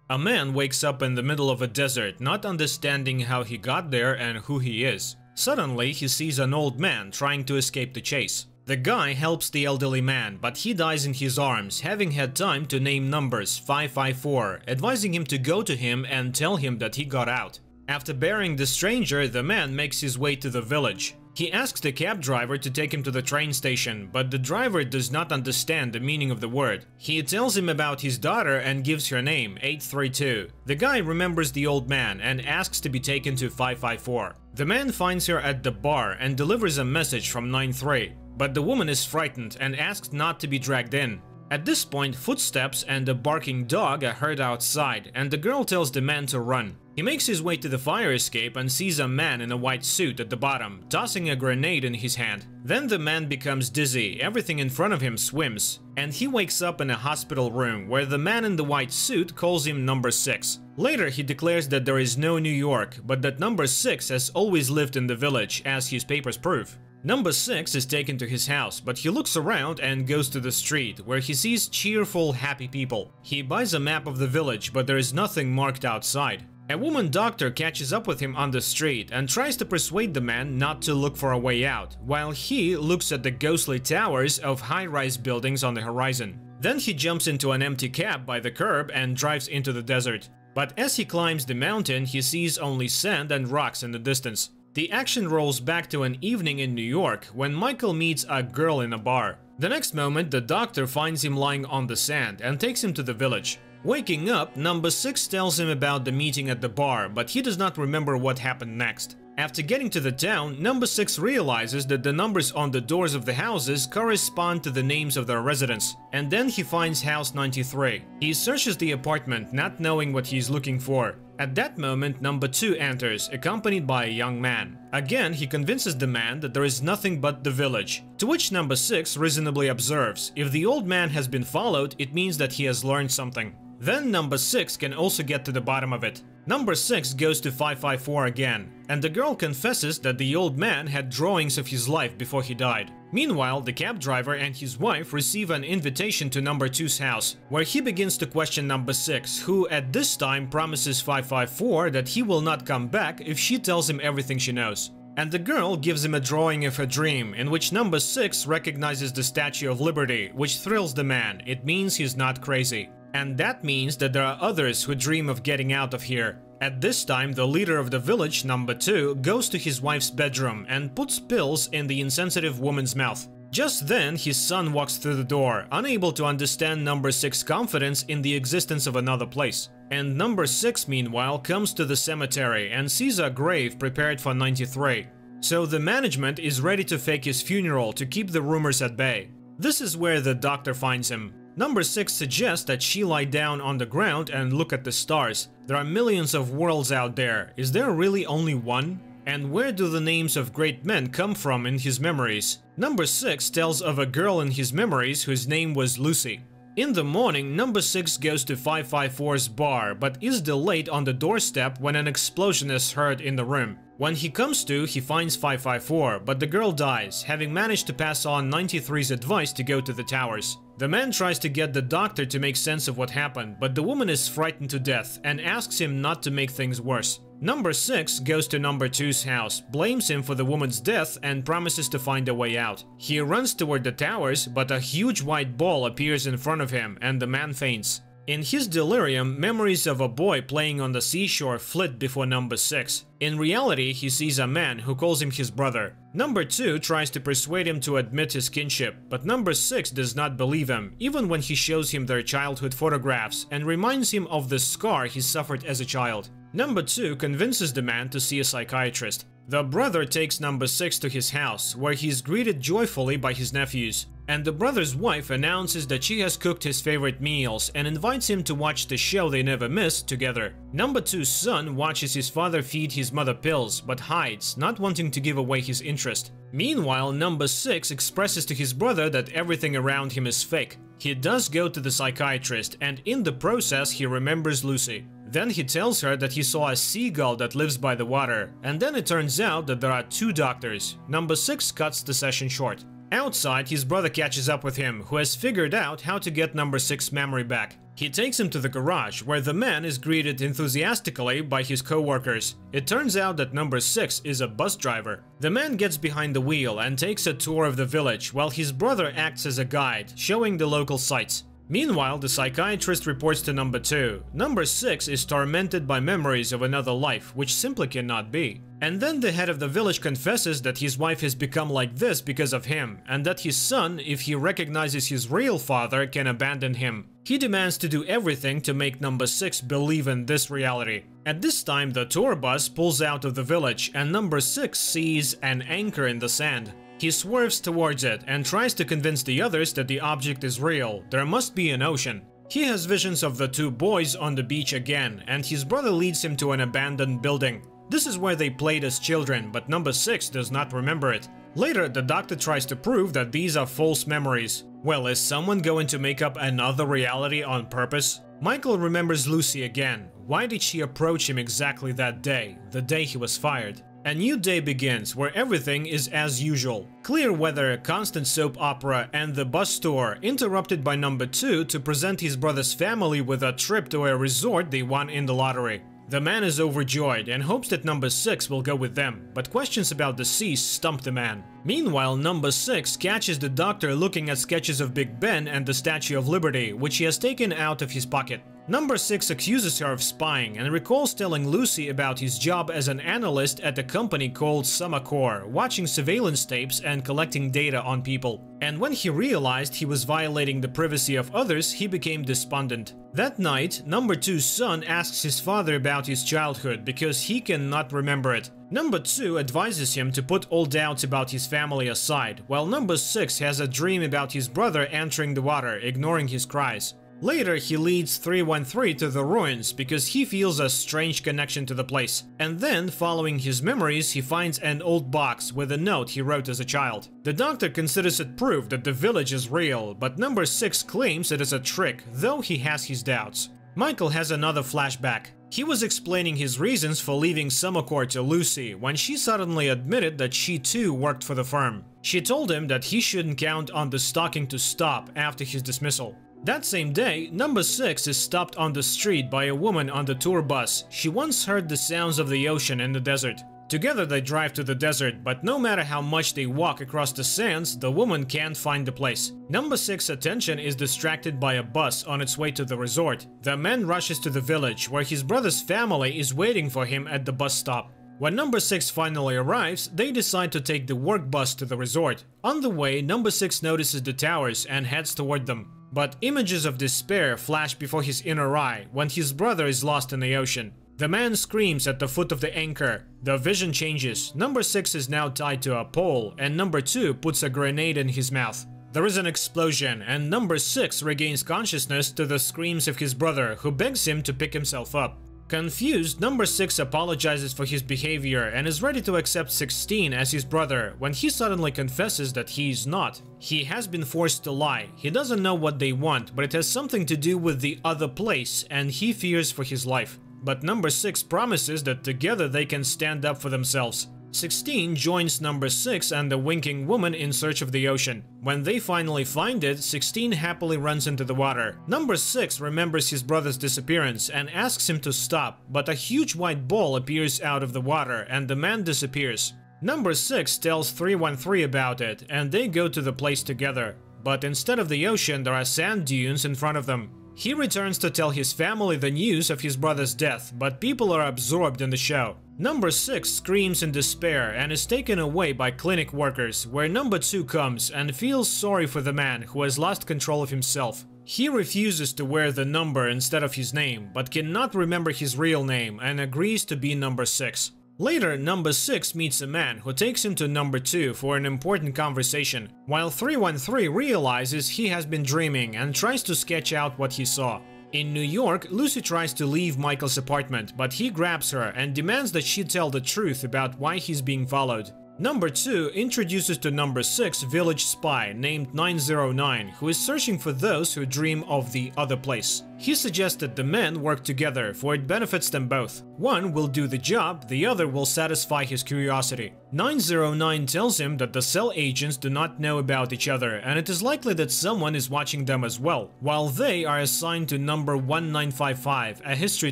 A man wakes up in the middle of a desert, not understanding how he got there and who he is. Suddenly, he sees an old man trying to escape the chase. The guy helps the elderly man, but he dies in his arms, having had time to name numbers 554, advising him to go to him and tell him that he got out. After burying the stranger, the man makes his way to the village. He asks the cab driver to take him to the train station, but the driver does not understand the meaning of the word. He tells him about his daughter and gives her name, 832. The guy remembers the old man and asks to be taken to 554. The man finds her at the bar and delivers a message from 93, but the woman is frightened and asks not to be dragged in. At this point, footsteps and a barking dog are heard outside, and the girl tells the man to run. He makes his way to the fire escape and sees a man in a white suit at the bottom, tossing a grenade in his hand. Then the man becomes dizzy, everything in front of him swims, and he wakes up in a hospital room where the man in the white suit calls him number 6. Later he declares that there is no New York, but that number 6 has always lived in the village, as his papers prove. Number 6 is taken to his house, but he looks around and goes to the street, where he sees cheerful, happy people. He buys a map of the village, but there is nothing marked outside. A woman doctor catches up with him on the street and tries to persuade the man not to look for a way out, while he looks at the ghostly towers of high-rise buildings on the horizon. Then he jumps into an empty cab by the curb and drives into the desert. But as he climbs the mountain, he sees only sand and rocks in the distance. The action rolls back to an evening in New York when Michael meets a girl in a bar. The next moment, the doctor finds him lying on the sand and takes him to the village. Waking up, number 6 tells him about the meeting at the bar, but he does not remember what happened next. After getting to the town, number 6 realizes that the numbers on the doors of the houses correspond to the names of their residents, and then he finds house 93. He searches the apartment, not knowing what he is looking for. At that moment, number 2 enters, accompanied by a young man. Again, he convinces the man that there is nothing but the village, to which number 6 reasonably observes, if the old man has been followed, it means that he has learned something. Then number 6 can also get to the bottom of it. Number 6 goes to 554 again, and the girl confesses that the old man had drawings of his life before he died. Meanwhile, the cab driver and his wife receive an invitation to number 2's house, where he begins to question number 6, who at this time promises 554 that he will not come back if she tells him everything she knows. And the girl gives him a drawing of her dream, in which number 6 recognizes the Statue of Liberty, which thrills the man. It means he's not crazy. And that means that there are others who dream of getting out of here. At this time, the leader of the village, number 2, goes to his wife's bedroom and puts pills in the insensitive woman's mouth. Just then, his son walks through the door, unable to understand number 6's confidence in the existence of another place. And number 6, meanwhile, comes to the cemetery and sees a grave prepared for 93. So the management is ready to fake his funeral to keep the rumors at bay. This is where the doctor finds him. Number 6 suggests that she lie down on the ground and look at the stars. There are millions of worlds out there. Is there really only one? And where do the names of great men come from in his memories? Number 6 tells of a girl in his memories whose name was Lucy. In the morning, number 6 goes to 554's bar, but is delayed on the doorstep when an explosion is heard in the room. When he comes to, he finds 554, but the girl dies, having managed to pass on 93's advice to go to the towers. The man tries to get the doctor to make sense of what happened, but the woman is frightened to death and asks him not to make things worse. Number 6 goes to number 2's house, blames him for the woman's death and promises to find a way out. He runs toward the towers, but a huge white ball appears in front of him and the man faints. In his delirium, memories of a boy playing on the seashore flit before number 6. In reality, he sees a man who calls him his brother. Number 2 tries to persuade him to admit his kinship, but number 6 does not believe him, even when he shows him their childhood photographs and reminds him of the scar he suffered as a child. Number 2 convinces the man to see a psychiatrist. The brother takes number 6 to his house, where he is greeted joyfully by his nephews. And the brother's wife announces that she has cooked his favorite meals and invites him to watch the show they never miss together. Number 2's son watches his father feed his mother pills, but hides, not wanting to give away his interest. Meanwhile, number 6 expresses to his brother that everything around him is fake. He does go to the psychiatrist, and in the process he remembers Lucy. Then he tells her that he saw a seagull that lives by the water, and then it turns out that there are 2 doctors. Number 6 cuts the session short. Outside, his brother catches up with him, who has figured out how to get number 6's memory back. He takes him to the garage, where the man is greeted enthusiastically by his co-workers. It turns out that number 6 is a bus driver. The man gets behind the wheel and takes a tour of the village, while his brother acts as a guide, showing the local sights. Meanwhile, the psychiatrist reports to number 2. Number 6 is tormented by memories of another life, which simply cannot be. And then the head of the village confesses that his wife has become like this because of him, and that his son, if he recognizes his real father, can abandon him. He demands to do everything to make number 6 believe in this reality. At this time, the tour bus pulls out of the village, and number 6 sees an anchor in the sand. He swerves towards it and tries to convince the others that the object is real. There must be an ocean. He has visions of the 2 boys on the beach again, and his brother leads him to an abandoned building. This is where they played as children, but number 6 does not remember it. Later, the doctor tries to prove that these are false memories. Well, is someone going to make up another reality on purpose? Michael remembers Lucy again. Why did she approach him exactly that day, the day he was fired? A new day begins, where everything is as usual. Clear weather, constant soap opera, and the bus tour, interrupted by number 2 to present his brother's family with a trip to a resort they won in the lottery. The man is overjoyed and hopes that number 6 will go with them, but questions about the sea stump the man. Meanwhile, number 6 catches the doctor looking at sketches of Big Ben and the Statue of Liberty, which he has taken out of his pocket. Number 6 accuses her of spying and recalls telling Lucy about his job as an analyst at a company called Sumacor, watching surveillance tapes and collecting data on people. And when he realized he was violating the privacy of others, he became despondent. That night, number 2's son asks his father about his childhood because he cannot remember it. Number 2 advises him to put all doubts about his family aside, while number 6 has a dream about his brother entering the water, ignoring his cries. Later, he leads 313 to the ruins because he feels a strange connection to the place. And then, following his memories, he finds an old box with a note he wrote as a child. The doctor considers it proof that the village is real, but number 6 claims it is a trick, though he has his doubts. Michael has another flashback. He was explaining his reasons for leaving Sumacor to Lucy when she suddenly admitted that she too worked for the firm. She told him that he shouldn't count on the stalking to stop after his dismissal. That same day, number 6 is stopped on the street by a woman on the tour bus. She once heard the sounds of the ocean in the desert. Together they drive to the desert, but no matter how much they walk across the sands, the woman can't find the place. Number 6's attention is distracted by a bus on its way to the resort. The man rushes to the village, where his brother's family is waiting for him at the bus stop. When number 6 finally arrives, they decide to take the work bus to the resort. On the way, number 6 notices the towers and heads toward them. But images of despair flash before his inner eye when his brother is lost in the ocean. The man screams at the foot of the anchor. The vision changes. Number 6 is now tied to a pole, and number 2 puts a grenade in his mouth. There is an explosion, and number 6 regains consciousness to the screams of his brother, who begs him to pick himself up. Confused, number 6 apologizes for his behavior and is ready to accept 16 as his brother when he suddenly confesses that he is not. He has been forced to lie. He doesn't know what they want, but it has something to do with the other place, and he fears for his life. But number 6 promises that together they can stand up for themselves. 16 joins number 6 and the winking woman in search of the ocean. When they finally find it, 16 happily runs into the water. Number 6 remembers his brother's disappearance and asks him to stop, but a huge white ball appears out of the water and the man disappears. Number 6 tells 313 about it, and they go to the place together. But instead of the ocean, there are sand dunes in front of them. He returns to tell his family the news of his brother's death, but people are absorbed in the show. Number 6 screams in despair and is taken away by clinic workers, where number 2 comes and feels sorry for the man who has lost control of himself. He refuses to wear the number instead of his name, but cannot remember his real name and agrees to be number 6. Later, number 6 meets a man who takes him to number 2 for an important conversation, while 313 realizes he has been dreaming and tries to sketch out what he saw. In New York, Lucy tries to leave Michael's apartment, but he grabs her and demands that she tell the truth about why he's being followed. Number 2 introduces to number 6 village spy named 909, who is searching for those who dream of the other place. He suggests that the men work together, for it benefits them both. One will do the job, the other will satisfy his curiosity. 909 tells him that the cell agents do not know about each other, and it is likely that someone is watching them as well, while they are assigned to number 1955, a history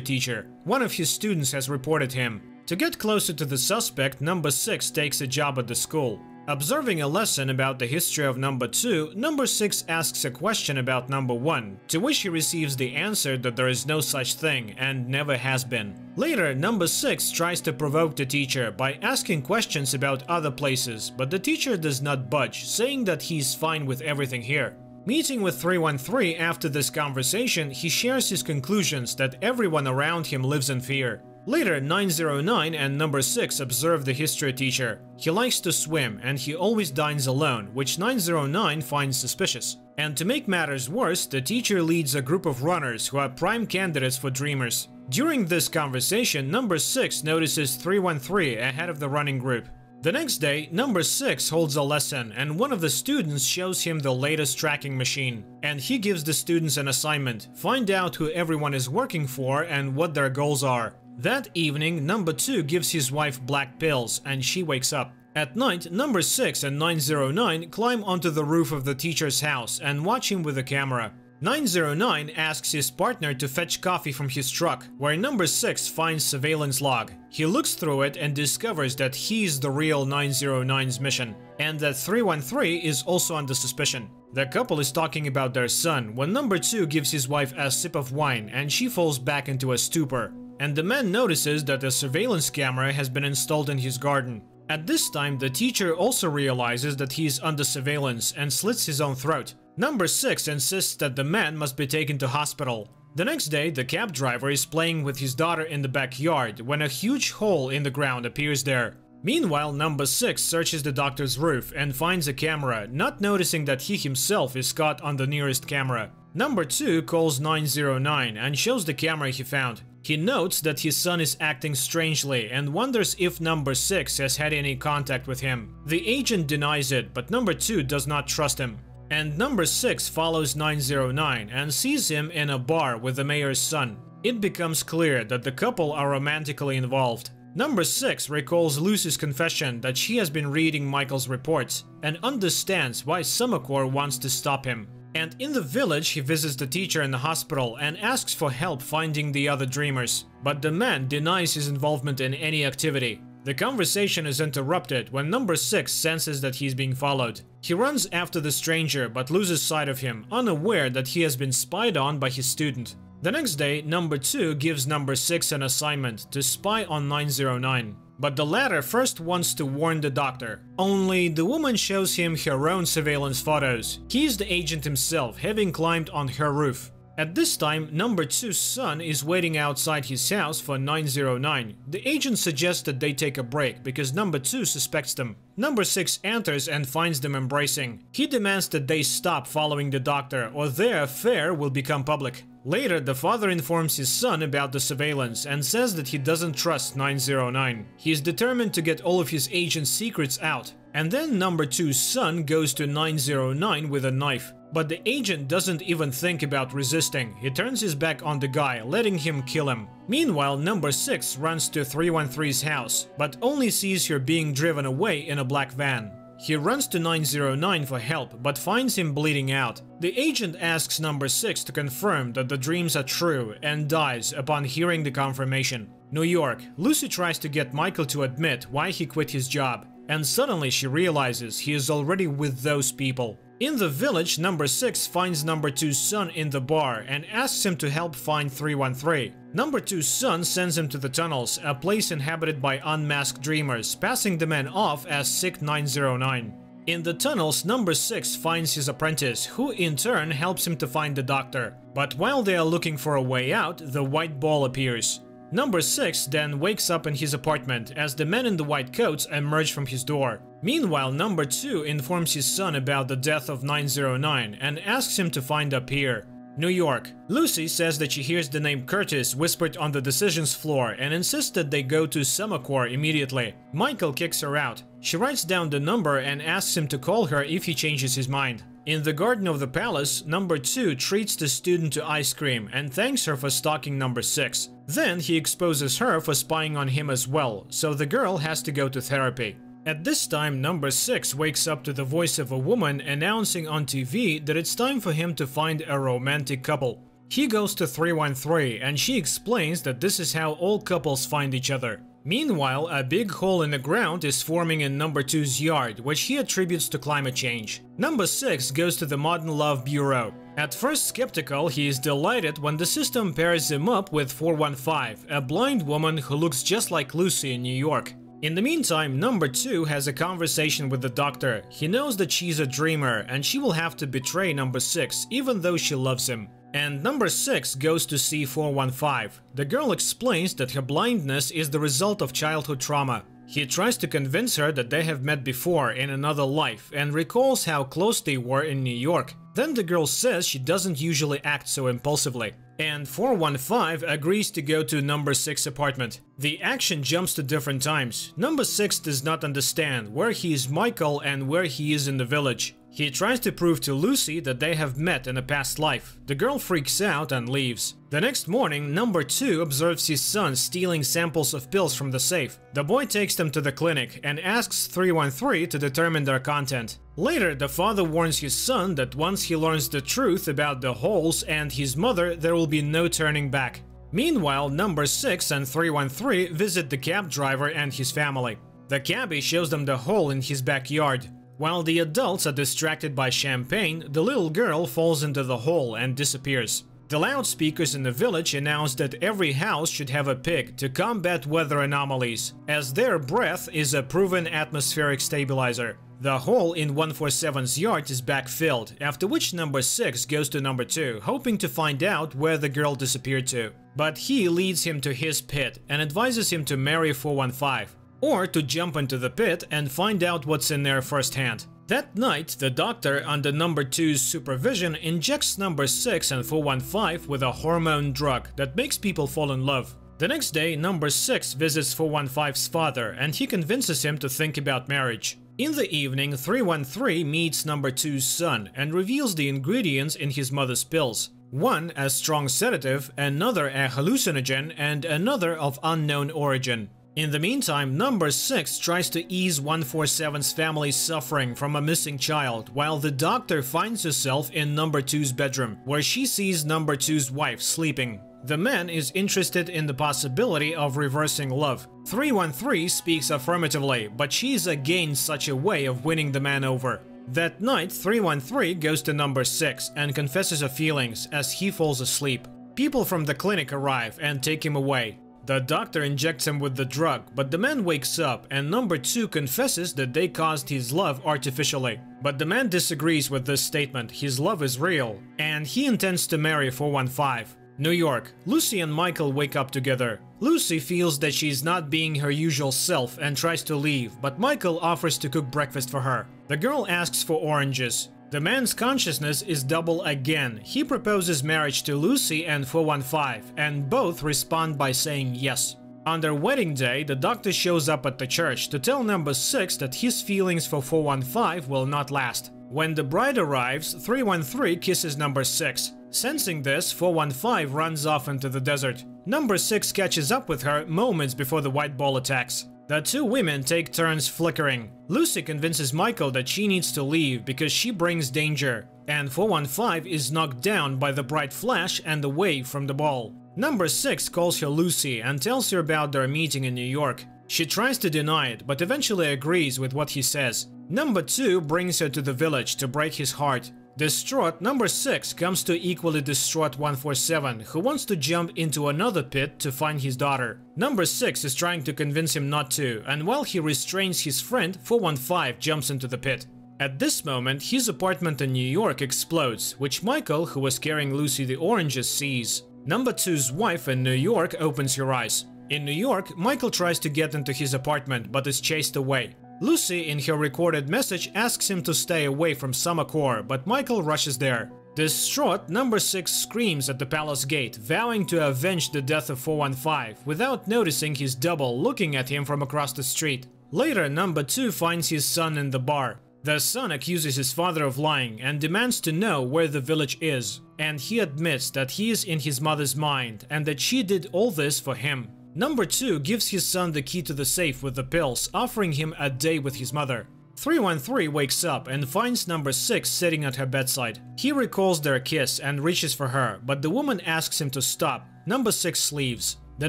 teacher. One of his students has reported him. To get closer to the suspect, number 6 takes a job at the school. Observing a lesson about the history of number 2, number 6 asks a question about number 1, to which he receives the answer that there is no such thing and never has been. Later, number 6 tries to provoke the teacher by asking questions about other places, but the teacher does not budge, saying that he's fine with everything here. Meeting with 313 after this conversation, he shares his conclusions that everyone around him lives in fear. Later, 909 and number 6 observe the history teacher. He likes to swim and he always dines alone, which 909 finds suspicious. And to make matters worse, the teacher leads a group of runners who are prime candidates for dreamers. During this conversation, number 6 notices 313 ahead of the running group. The next day, number 6 holds a lesson and one of the students shows him the latest tracking machine. And he gives the students an assignment: find out who everyone is working for and what their goals are. That evening, number 2 gives his wife black pills and she wakes up. At night, number 6 and 909 climb onto the roof of the teacher's house and watch him with a camera. 909 asks his partner to fetch coffee from his truck, where number 6 finds surveillance log. He looks through it and discovers that he's the real 909's mission, and that 313 is also under suspicion. The couple is talking about their son when number 2 gives his wife a sip of wine and she falls back into a stupor. And the man notices that a surveillance camera has been installed in his garden. At this time, the teacher also realizes that he is under surveillance and slits his own throat. Number 6 insists that the man must be taken to hospital. The next day, the cab driver is playing with his daughter in the backyard when a huge hole in the ground appears there. Meanwhile, number 6 searches the doctor's roof and finds a camera, not noticing that he himself is caught on the nearest camera. Number 2 calls 909 and shows the camera he found. He notes that his son is acting strangely and wonders if number 6 has had any contact with him. The agent denies it, but number 2 does not trust him. And number 6 follows 909 and sees him in a bar with the mayor's son. It becomes clear that the couple are romantically involved. Number 6 recalls Lucy's confession that she has been reading Michael's reports and understands why Summercore wants to stop him. And in the village, he visits the teacher in the hospital and asks for help finding the other dreamers. But the man denies his involvement in any activity. The conversation is interrupted when number 6 senses that he's being followed. He runs after the stranger but loses sight of him, unaware that he has been spied on by his student. The next day, number 2 gives number 6 an assignment to spy on 909. But the latter first wants to warn the doctor. Only the woman shows him her own surveillance photos. He is the agent himself, having climbed on her roof. At this time, number 2's son is waiting outside his house for 909. The agent suggests that they take a break because number 2 suspects them. Number 6 enters and finds them embracing. He demands that they stop following the doctor or their affair will become public. Later, the father informs his son about the surveillance and says that he doesn't trust 909. He is determined to get all of his agent's secrets out. And then number 2's son goes to 909 with a knife. But the agent doesn't even think about resisting. He turns his back on the guy, letting him kill him. Meanwhile, number 6 runs to 313's house, but only sees her being driven away in a black van. He runs to 909 for help, but finds him bleeding out. The agent asks number 6 to confirm that the dreams are true and dies upon hearing the confirmation. New York. Lucy tries to get Michael to admit why he quit his job, and suddenly she realizes he is already with those people. In the village, number 6 finds number 2's son in the bar and asks him to help find 313. Number 2's son sends him to the tunnels, a place inhabited by unmasked dreamers, passing the man off as sick 909. In the tunnels, number 6 finds his apprentice, who in turn helps him to find the doctor. But while they are looking for a way out, the white ball appears. Number 6 then wakes up in his apartment as the men in the white coats emerge from his door. Meanwhile, number 2 informs his son about the death of 909 and asks him to find a peer. New York. Lucy says that she hears the name Curtis whispered on the decisions floor and insists that they go to Summercore immediately. Michael kicks her out. She writes down the number and asks him to call her if he changes his mind. In the garden of the palace, number 2 treats the student to ice cream and thanks her for stalking number 6. Then he exposes her for spying on him as well, so the girl has to go to therapy. At this time, number 6 wakes up to the voice of a woman announcing on TV that it's time for him to find a romantic couple. He goes to 313 and she explains that this is how all couples find each other. Meanwhile, a big hole in the ground is forming in number 2's yard, which he attributes to climate change. Number 6 goes to the Modern Love Bureau. At first skeptical, he is delighted when the system pairs him up with 415, a blind woman who looks just like Lucy in New York. In the meantime, number 2 has a conversation with the doctor. He knows that she's a dreamer and she will have to betray number 6 even though she loves him. And number 6 goes to see 415. The girl explains that her blindness is the result of childhood trauma. He tries to convince her that they have met before in another life and recalls how close they were in New York. Then the girl says she doesn't usually act so impulsively. And 415 agrees to go to number 6 apartment. The action jumps to different times. Number 6 does not understand where he is Michael and where he is in the village. He tries to prove to Lucy that they have met in a past life. The girl freaks out and leaves. The next morning, number 2 observes his son stealing samples of pills from the safe. The boy takes them to the clinic and asks 313 to determine their content. Later, the father warns his son that once he learns the truth about the holes and his mother, there will be no turning back. Meanwhile, number 6 and 313 visit the cab driver and his family. The cabbie shows them the hole in his backyard. While the adults are distracted by champagne, the little girl falls into the hole and disappears. The loudspeakers in the village announce that every house should have a pig to combat weather anomalies, as their breath is a proven atmospheric stabilizer. The hole in 147's yard is backfilled, after which number 6 goes to number 2, hoping to find out where the girl disappeared to. But he leads him to his pit and advises him to marry 415. Or to jump into the pit and find out what's in there firsthand. That night, the doctor, under number 2's supervision, injects number 6 and 415 with a hormone drug that makes people fall in love. The next day, number 6 visits 415's father and he convinces him to think about marriage. In the evening, 313 meets number 2's son and reveals the ingredients in his mother's pills. One a strong sedative, another a hallucinogen, and another of unknown origin. In the meantime, number 6 tries to ease 147's family's suffering from a missing child, while the doctor finds herself in number 2's bedroom, where she sees number 2's wife sleeping. The man is interested in the possibility of reversing love. 313 speaks affirmatively, but she is against such a way of winning the man over. That night, 313 goes to number 6 and confesses her feelings as he falls asleep. People from the clinic arrive and take him away. The doctor injects him with the drug, but the man wakes up and number 2 confesses that they caused his love artificially. But the man disagrees with this statement. His love is real, and he intends to marry 415. New York. Lucy and Michael wake up together. Lucy feels that she is not being her usual self and tries to leave, but Michael offers to cook breakfast for her. The girl asks for oranges. The man's consciousness is double again. He proposes marriage to Lucy and 415, and both respond by saying yes. On their wedding day, the doctor shows up at the church to tell number 6 that his feelings for 415 will not last. When the bride arrives, 313 kisses number 6. Sensing this, 415 runs off into the desert. Number 6 catches up with her moments before the white ball attacks. The two women take turns flickering. Lucy convinces Michael that she needs to leave because she brings danger, and 415 is knocked down by the bright flash and away from the ball. Number 6 calls her Lucy and tells her about their meeting in New York. She tries to deny it, but eventually agrees with what he says. Number 2 brings her to the village to break his heart. Distraught, number 6 comes to equally distraught 147, who wants to jump into another pit to find his daughter. Number 6 is trying to convince him not to, and while he restrains his friend, 415 jumps into the pit. At this moment, his apartment in New York explodes, which Michael, who was carrying Lucy the oranges, sees. Number 2's wife in New York opens her eyes. In New York, Michael tries to get into his apartment, but is chased away. Lucy, in her recorded message, asks him to stay away from Summercore, but Michael rushes there. Distraught, number 6 screams at the palace gate, vowing to avenge the death of 415, without noticing his double looking at him from across the street. Later, number 2 finds his son in the bar. The son accuses his father of lying and demands to know where the village is, and he admits that he is in his mother's mind and that she did all this for him. Number 2 gives his son the key to the safe with the pills, offering him a day with his mother. 313 wakes up and finds number 6 sitting at her bedside. He recalls their kiss and reaches for her, but the woman asks him to stop. Number 6 leaves. The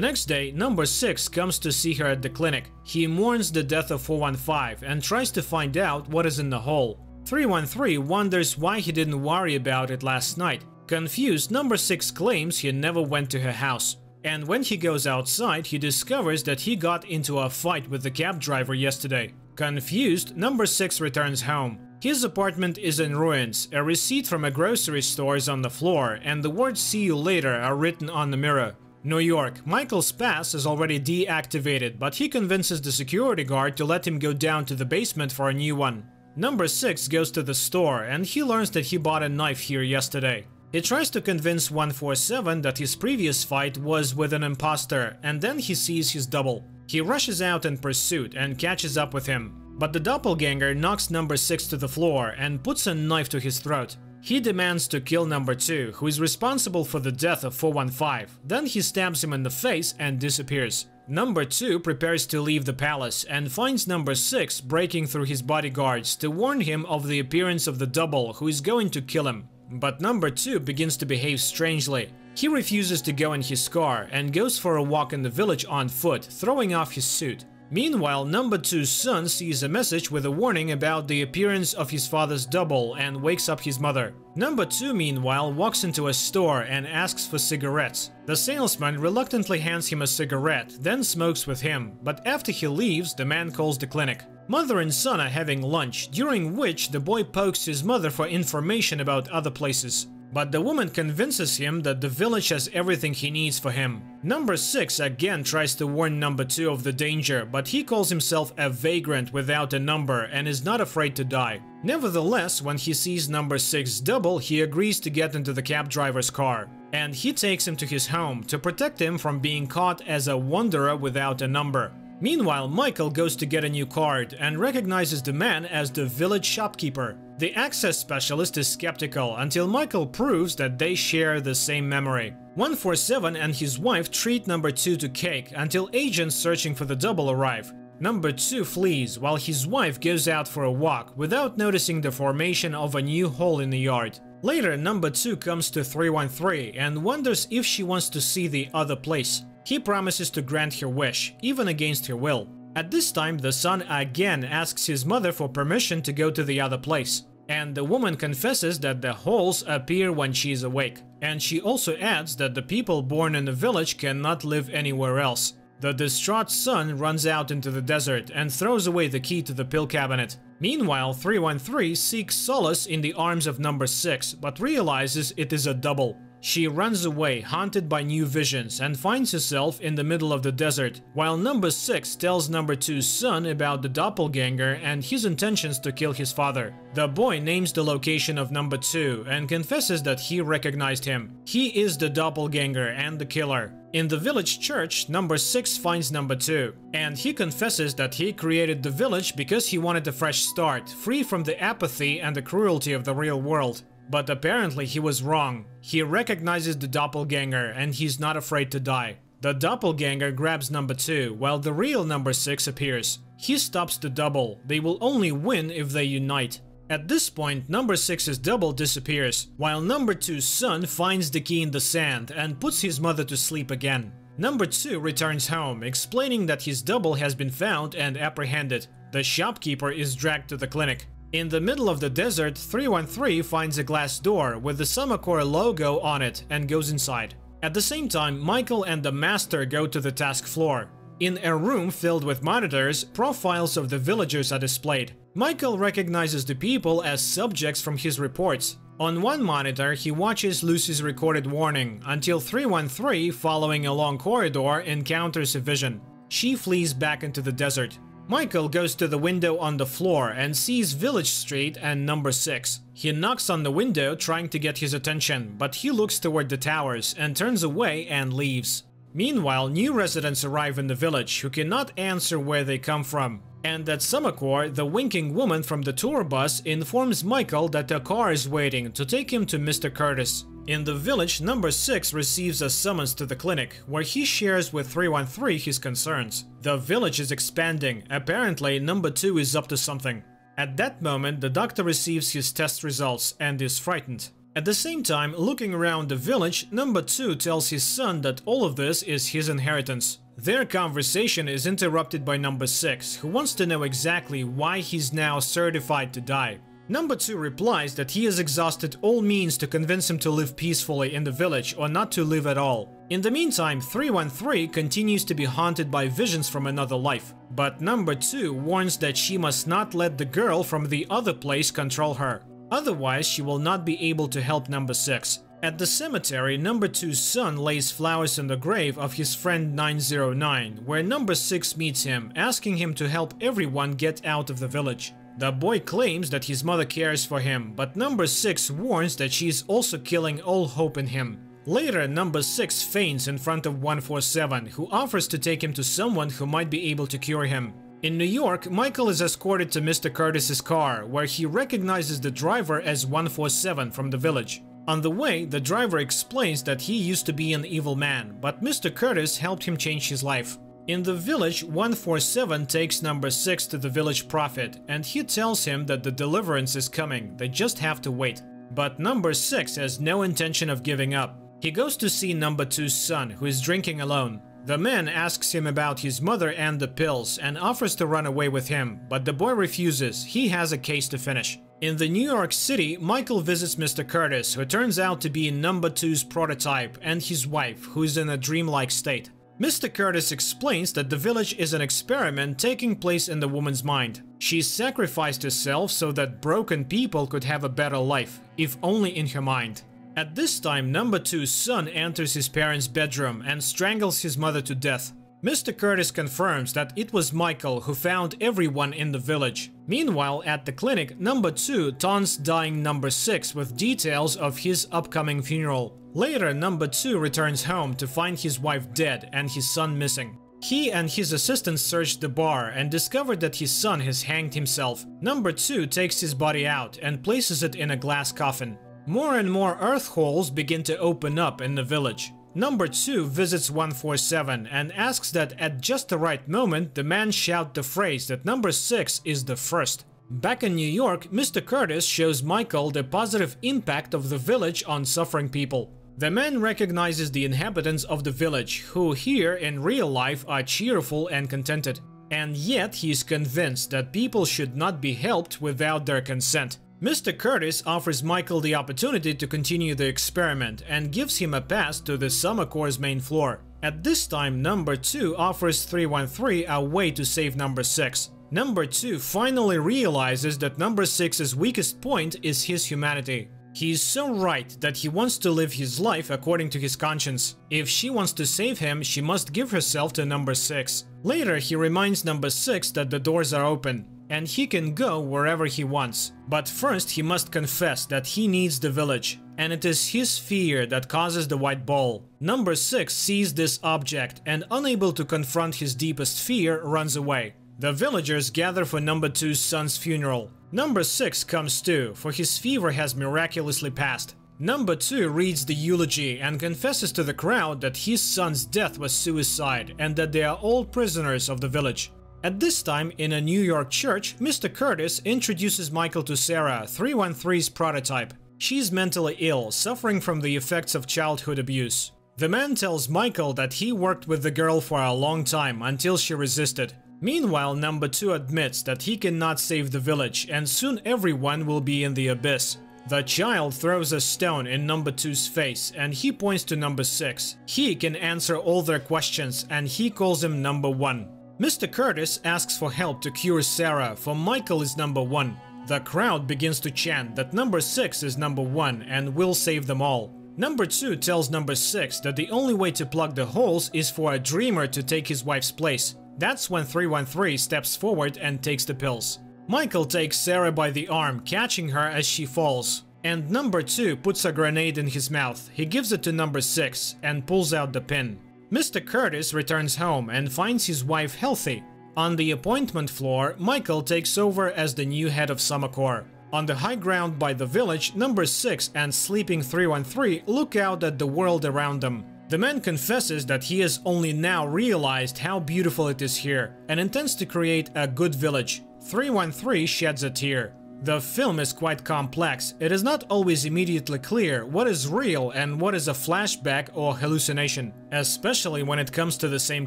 next day, number 6 comes to see her at the clinic. He mourns the death of 415 and tries to find out what is in the hole. 313 wonders why he didn't worry about it last night. Confused, number 6 claims he never went to her house. And when he goes outside, he discovers that he got into a fight with the cab driver yesterday. Confused, number 6 returns home. His apartment is in ruins, a receipt from a grocery store is on the floor, and the words "see you later" are written on the mirror. New York, Michael's pass is already deactivated, but he convinces the security guard to let him go down to the basement for a new one. Number 6 goes to the store, and he learns that he bought a knife here yesterday. He tries to convince 147 that his previous fight was with an imposter, and then he sees his double. He rushes out in pursuit and catches up with him. But the doppelganger knocks number 6 to the floor and puts a knife to his throat. He demands to kill number 2, who is responsible for the death of 415. Then he stabs him in the face and disappears. Number 2 prepares to leave the palace and finds number 6 breaking through his bodyguards to warn him of the appearance of the double who is going to kill him. But number 2 begins to behave strangely. He refuses to go in his car and goes for a walk in the village on foot, throwing off his suit. Meanwhile, number 2's son sees a message with a warning about the appearance of his father's double and wakes up his mother. Number 2, meanwhile, walks into a store and asks for cigarettes. The salesman reluctantly hands him a cigarette, then smokes with him, but after he leaves, the man calls the clinic. Mother and son are having lunch, during which the boy pokes his mother for information about other places. But the woman convinces him that the village has everything he needs for him. Number 6 again tries to warn number 2 of the danger, but he calls himself a vagrant without a number and is not afraid to die. Nevertheless, when he sees number 6's double, he agrees to get into the cab driver's car. And he takes him to his home to protect him from being caught as a wanderer without a number. Meanwhile, Michael goes to get a new card and recognizes the man as the village shopkeeper. The access specialist is skeptical until Michael proves that they share the same memory. 147 and his wife treat number 2 to cake until agents searching for the double arrive. Number 2 flees while his wife goes out for a walk without noticing the formation of a new hole in the yard. Later, number 2 comes to 313 and wonders if she wants to see the other place. He promises to grant her wish, even against her will. At this time, the son again asks his mother for permission to go to the other place. And the woman confesses that the holes appear when she is awake. And she also adds that the people born in the village cannot live anywhere else. The distraught son runs out into the desert and throws away the key to the pill cabinet. Meanwhile, 313 seeks solace in the arms of number 6, but realizes it is a double. She runs away, haunted by new visions, and finds herself in the middle of the desert, while number 6 tells number 2's son about the doppelganger and his intentions to kill his father. The boy names the location of number 2 and confesses that he recognized him. He is the doppelganger and the killer. In the village church, number 6 finds number 2, and he confesses that he created the village because he wanted a fresh start, free from the apathy and the cruelty of the real world. But apparently he was wrong. He recognizes the doppelganger and he's not afraid to die. The doppelganger grabs number 2 while the real number 6 appears. He stops the double. They will only win if they unite. At this point, number 6's double disappears, while number 2's son finds the key in the sand and puts his mother to sleep again. Number 2 returns home, explaining that his double has been found and apprehended. The shopkeeper is dragged to the clinic. In the middle of the desert, 313 finds a glass door with the Sumacor logo on it and goes inside. At the same time, Michael and the master go to the task floor. In a room filled with monitors, profiles of the villagers are displayed. Michael recognizes the people as subjects from his reports. On one monitor, he watches Lucy's recorded warning until 313, following a long corridor, encounters a vision. She flees back into the desert. Michael goes to the window on the floor and sees Village Street and number 6. He knocks on the window trying to get his attention, but he looks toward the towers and turns away and leaves. Meanwhile, new residents arrive in the village who cannot answer where they come from. And at Summercore, the winking woman from the tour bus informs Michael that a car is waiting to take him to Mr. Curtis. In the village, number 6 receives a summons to the clinic, where he shares with 313 his concerns. The village is expanding. Apparently, number 2 is up to something. At that moment, the doctor receives his test results and is frightened. At the same time, looking around the village, number 2 tells his son that all of this is his inheritance. Their conversation is interrupted by number 6, who wants to know exactly why he's now certified to die. Number 2 replies that he has exhausted all means to convince him to live peacefully in the village or not to live at all. In the meantime, 313 continues to be haunted by visions from another life. But number 2 warns that she must not let the girl from the other place control her. Otherwise, she will not be able to help number 6. At the cemetery, number 2's son lays flowers on the grave of his friend 909, where number 6 meets him, asking him to help everyone get out of the village. The boy claims that his mother cares for him, but number 6 warns that she is also killing all hope in him. Later, number 6 faints in front of 147, who offers to take him to someone who might be able to cure him. In New York, Michael is escorted to Mr. Curtis's car, where he recognizes the driver as 147 from the village. On the way, the driver explains that he used to be an evil man, but Mr. Curtis helped him change his life. In the village, 147 takes number 6 to the village prophet, and he tells him that the deliverance is coming, they just have to wait. But number 6 has no intention of giving up. He goes to see number 2's son, who is drinking alone. The man asks him about his mother and the pills and offers to run away with him, but the boy refuses. He has a case to finish. In the New York City, Michael visits Mr. Curtis, who turns out to be number 2's prototype, and his wife, who is in a dreamlike state. Mr. Curtis explains that the village is an experiment taking place in the woman's mind. She sacrificed herself so that broken people could have a better life, if only in her mind. At this time, number 2's son enters his parents' bedroom and strangles his mother to death. Mr. Curtis confirms that it was Michael who found everyone in the village. Meanwhile, at the clinic, number 2 taunts dying number 6 with details of his upcoming funeral. Later, number 2 returns home to find his wife dead and his son missing. He and his assistant search the bar and discover that his son has hanged himself. Number 2 takes his body out and places it in a glass coffin. More and more earth holes begin to open up in the village. Number 2 visits 147 and asks that at just the right moment the man shout the phrase that number 6 is the first. Back in New York, Mr. Curtis shows Michael the positive impact of the village on suffering people. The man recognizes the inhabitants of the village, who here in real life are cheerful and contented. And yet he is convinced that people should not be helped without their consent. Mr. Curtis offers Michael the opportunity to continue the experiment and gives him a pass to the Summercore's main floor. At this time, number 2 offers 313 a way to save number 6. Number 2 finally realizes that number 6's weakest point is his humanity. He is so right that he wants to live his life according to his conscience. If she wants to save him, she must give herself to number 6. Later, he reminds number 6 that the doors are open and he can go wherever he wants. But first he must confess that he needs the village, and it is his fear that causes the white ball. Number 6 sees this object and, unable to confront his deepest fear, runs away. The villagers gather for number 2's son's funeral. Number 6 comes too, for his fever has miraculously passed. Number 2 reads the eulogy and confesses to the crowd that his son's death was suicide and that they are all prisoners of the village. At this time, in a New York church, Mr. Curtis introduces Michael to Sarah, 313's prototype. She's mentally ill, suffering from the effects of childhood abuse. The man tells Michael that he worked with the girl for a long time until she resisted. Meanwhile, number 2 admits that he cannot save the village and soon everyone will be in the abyss. The child throws a stone in number 2's face and he points to number 6. He can answer all their questions and he calls him number 1. Mr. Curtis asks for help to cure Sarah, for Michael is number 1. The crowd begins to chant that number 6 is number 1 and will save them all. Number 2 tells number 6 that the only way to plug the holes is for a dreamer to take his wife's place. That's when 313 steps forward and takes the pills. Michael takes Sarah by the arm, catching her as she falls. And number 2 puts a grenade in his mouth. He gives it to number 6 and pulls out the pin. Mr. Curtis returns home and finds his wife healthy. On the appointment floor, Michael takes over as the new head of Samakor. On the high ground by the village, number 6 and sleeping 313 look out at the world around them. The man confesses that he has only now realized how beautiful it is here and intends to create a good village. 313 sheds a tear. The film is quite complex. It is not always immediately clear what is real and what is a flashback or hallucination, especially when it comes to the same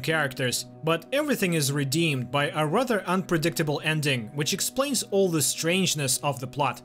characters. But everything is redeemed by a rather unpredictable ending, which explains all the strangeness of the plot.